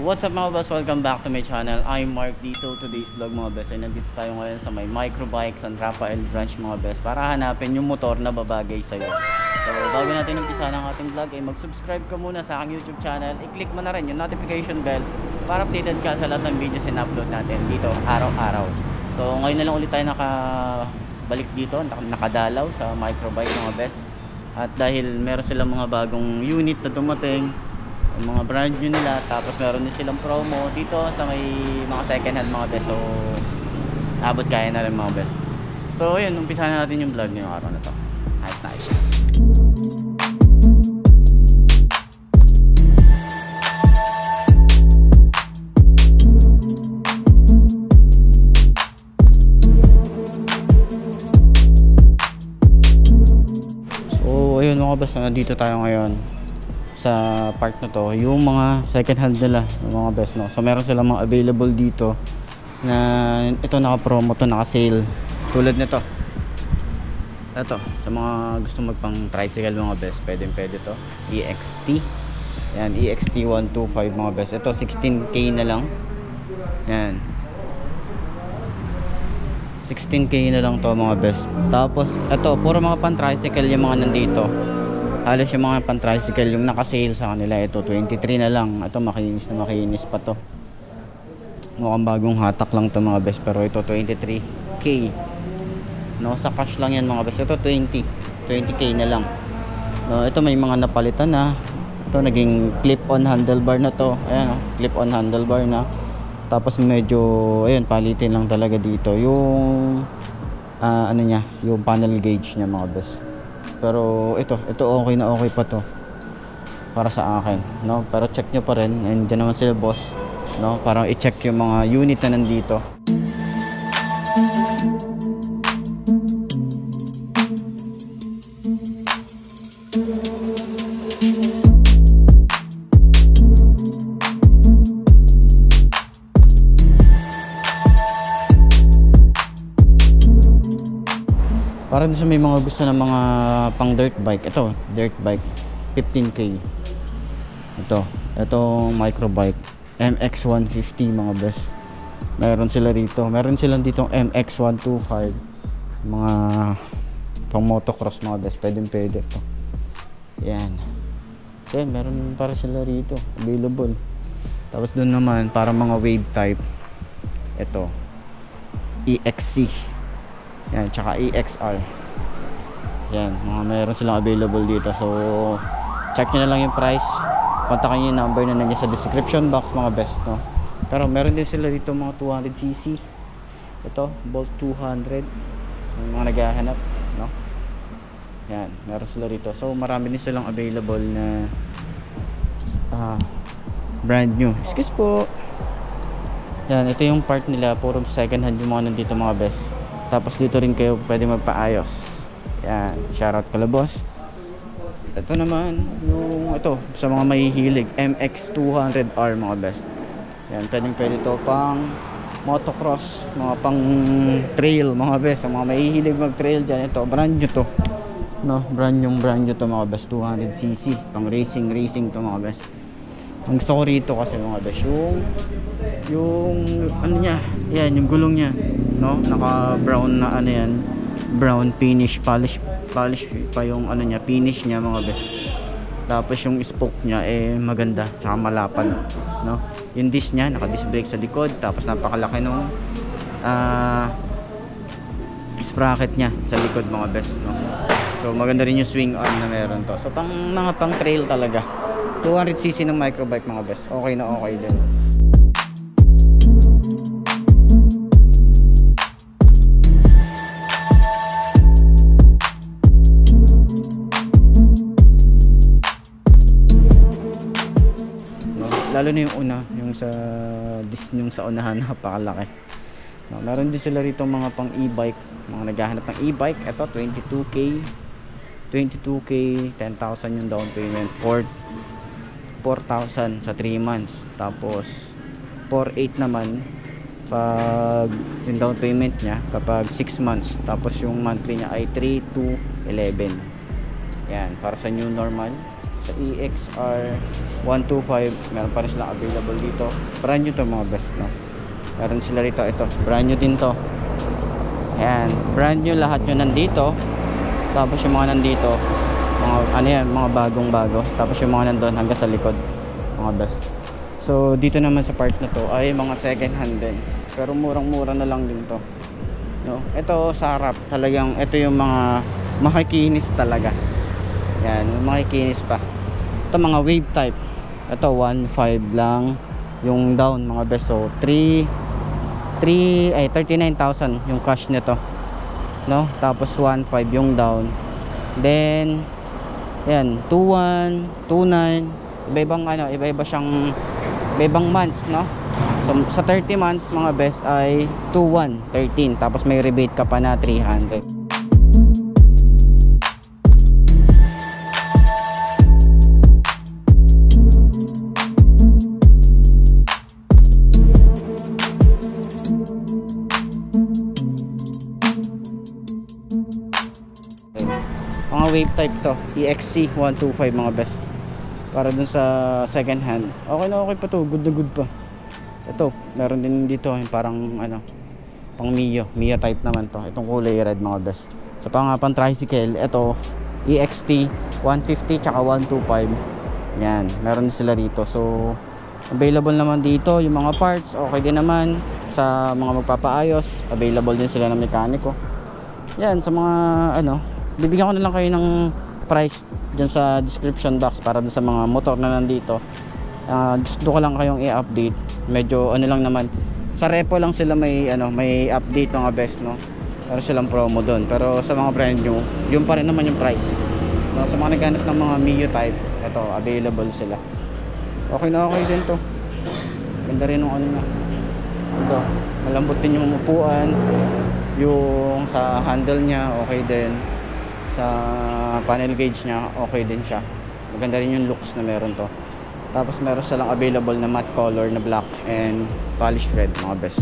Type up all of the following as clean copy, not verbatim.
What's up mga boss? Welcome back to my channel. I'm Mark dito. Today's vlog mga boss ay nandito tayo ngayon sa may microbike San Rafael branch mga boss para hanapin yung motor na babagay sa'yo. So bago natin umpisa ng ating vlog ay mag-subscribe ka muna sa aking YouTube channel. I-click mo na rin yung notification bell para updated ka sa lahat ng videos na upload natin dito araw-araw. So ngayon na lang ulit tayo nakabalik dito, nakadalaw sa microbike mga boss. At dahil meron silang mga bagong unit na dumating, mga brand new nila, tapos meron din silang promo dito sa may mga second hand mga best, so abot kaya na rin mga best. So yun, umpisa na natin yung vlog ngayong araw na to. Nice. So ayun mga best, nandito tayo ngayon sa part na to, yung mga second hand nila, yung mga best, no? So meron silang mga available dito na ito naka-promo to, naka-sale. Tulad nito. Ito, sa mga gusto magpang tricycle mga best, pwede to. EXT. Yan, EXT 125 mga best. Ito 16K na lang. Yan. 16K na lang to mga best. Tapos ito, puro mga pan-tricycle yung mga nandito. Halos yung mga pan-tricycle yung naka-sale sa kanila, ito 23 na lang. Ito makinis pa to. Mukhang bagong hatak lang to mga best, pero ito 23K. No, sa cash lang yan mga best. Ito 20K na lang. No, ito may mga napalitan na. Ito naging clip-on handlebar na to. Ayan, oh, clip-on handlebar na. Tapos medyo ayun, palitin lang talaga dito yung ano niya, yung panel gauge niya mga best. Pero ito okay na okay pa to para sa akin, no? Pero check nyo pa rin, and dyan naman sila boss, no? Parang i-check yung mga unit na nandito. Para din sa may mga gusto ng mga pang dirt bike, ito dirt bike 15K. Ito microbike MX150 mga best. Meron sila rito, meron silang ditong MX125, mga pang motocross mga best, pwede ito. Yan, so yan, meron para sila rito available. Tapos doon naman para mga wave type, ito EXC. Yan, tsaka EXR. Yan, mga meron silang available dito. So, check nyo na lang yung price. Kontakin nyo yung number na nandiyan sa description box mga best, no? Pero meron din sila dito mga 200cc. Ito, Bolt 200. Yung mga naghahanap, no? Yan, meron sila dito. So, marami din silang available na brand new. Excuse po. Yan, ito yung part nila. Puro second hand yung mga nandito mga best. Tapos dito rin kayo pwede magpaayos. Yan, shoutout pala boss. Ito naman yung ito sa mga mahihilig, MX200R mga best. Yan, pwede to pang motocross, mga pang trail mga best. Ang mga mahihilig mag trail dyan, ito brand new to, no? Brand new to mga best. 200cc pang racing to mga best. Ang gusto ko rito kasi mga best, yung ano niya, yan, yung gulong niya, no? Naka brown na ano yan, brown finish, polish pa yung ano niya, finish niya mga best. Tapos yung spoke niya maganda, tsaka malapad, no? Yung disc niya, naka disc brake sa likod, tapos napakalaki nung sprocket niya sa likod mga best, no? So maganda rin yung swing arm na meron to. So mga pang trail talaga. 200cc ng microbike mga best, okay na okay din. Lalo na yung una, yung sa unahan, napakalaki. No, meron din sila rito mga pang e-bike, mga naghahanap ng e-bike. Ito 22K, 10,000 yung down payment, 4,000 sa 3 months. Tapos 4,800 naman pag yung down payment niya kapag 6 months. Tapos yung monthly niya ay 3,211. Yan, para sa new normal. sa EXR 125, meron pa rin silang available dito. Brand new to mga best, no? Meron sila rito, ito brand new din to. Ayan, brand new lahat yun nandito. Tapos yung mga nandito, mga ano yan, mga bagong bago. Tapos yung mga nandun hanggang sa likod, mga best. So dito naman sa part na to ay mga second hand din, pero murang mura na lang din to, no? Ito sa harap talagang ito yung mga makikinis talaga. Yan, makikinis pa. Ito mga wave type. Ito 1.5 lang yung down mga best. So 39,000 yung cash nito, no? Tapos 1.5 yung down. Then yan 2.1, 2.9, iba-ibang ano, iba-iba siyang iba-ibang months, no? So sa 30 months mga best ay 2.1, 13. Tapos may rebate ka pa na 300. Mga wave type to, EXC 125 mga best. Para dun sa second hand, okay na okay pa to, good na good pa. Ito, meron din dito yung parang ano, pang Mio type naman to. Itong kulay red mga best. Sa pang tricycle, ito EXT 150 tsaka 125. Yan, meron din sila rito. So available naman dito yung mga parts, okay din naman. Sa mga magpapaayos, available din sila ng mekaniko. Yan, sa mga ano, bibigyan ko na lang kayo ng price dyan sa description box para dun sa mga motor na nandito. Gusto ko lang kayong i-update. Medyo ano lang naman, sa repo lang sila may ano, may update mga best, no? Pero silang promo doon. Pero sa mga brand new, yun pa rin naman yung price, no? Sa mga naghanap ng mga Mio type, ito available sila. Okay na okay din to. Ganda rin yung ano niya. Ito, malambot din yung upuan. Yung sa handle niya okay din. Sa panel gauge niya okay din siya. Maganda rin yung looks na meron to. Tapos meron silang available na matte color na black and polished red mga best.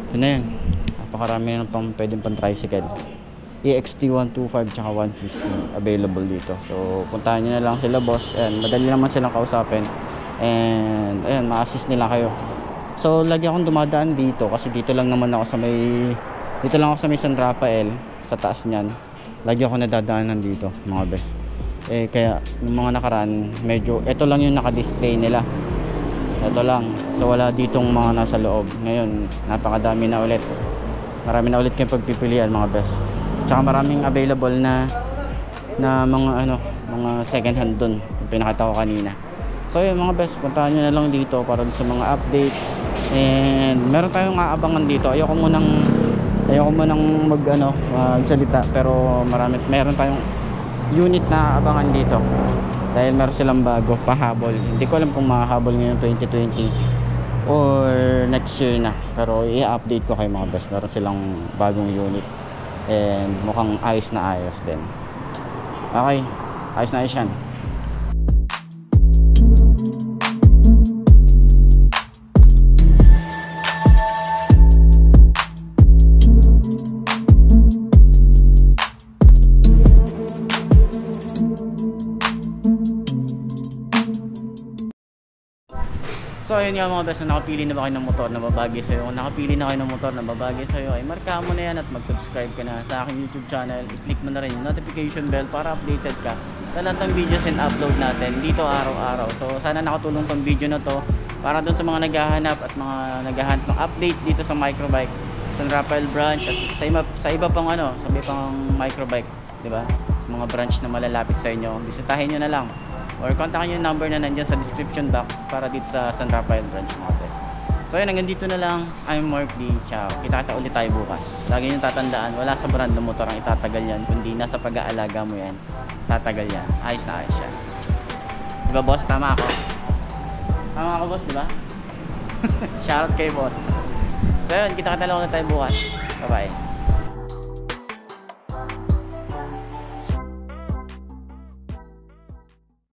Ito na yan, napakarami na pang pwedeng pang tricycle. EXT 125 tsaka 150 available dito. So puntahan nyo na lang sila boss. Ayan, madali naman silang kausapin. And ayan, ma-assist nila kayo. So lagi akong dumadaan dito kasi dito lang naman ako sa may San Rafael, sa taas niyan. Lagi ako nadadaanan dito mga best. Kaya yung mga nakaraan, medyo ito lang yung naka-display nila. Ito lang. So wala ditong mga nasa loob. Ngayon, napakadami na ulit. Marami na ulit kayong pagpipilian mga best. Tsaka maraming available na mga ano, mga second hand dun, yung pinakita ko kanina. So yun mga best, puntahan nyo na lang dito para sa mga update. And meron tayong aabangan dito. Ayoko mo nang magsalita, pero meron tayong unit na aabangan dito. Dahil meron silang bago, pahabol. Hindi ko alam kung mahahabol ngayon 2020 or next year na. Pero i-update ko kayo mga best. Meron silang bagong unit. And mukhang ayos na ayos din. Okay, ayos na ayos yan. So ayun nga mga best, na nakapili na ba kayo ng motor na babagay sa'yo? Kung nakapili na kayo ng motor na babagay sa'yo, ay markahan mo na yan at mag-subscribe ka na sa aking YouTube channel. I-click mo na rin yung notification bell para updated ka sa lahat ng videos and upload natin dito araw-araw. So sana nakatulong tong video na to para dun sa mga naghahanap at mga naghahanap ng update dito sa microbike, San Rafael branch at sa iba pang ano, sa iba pang microbike, di ba? Mga branch na malalapit sa inyo, bisitahin nyo na lang. Or kontakin yung number na nandiyan sa description box para dito sa San Rafael branch mga best. So yun, hanggang dito na lang. I'm Mark D. Ciao. Kita-kita ulit tayo bukas. Lagi nyo tatandaan, wala sa brand ng motor ang itatagal yan, kundi nasa pag-aalaga mo yan, tatagal yan. Ayos na ayos yan. Diba boss? Tama ako? Tama ako boss, diba? Shoutout kay boss. So yun, kita-kita lang ulit tayo bukas. Bye bye.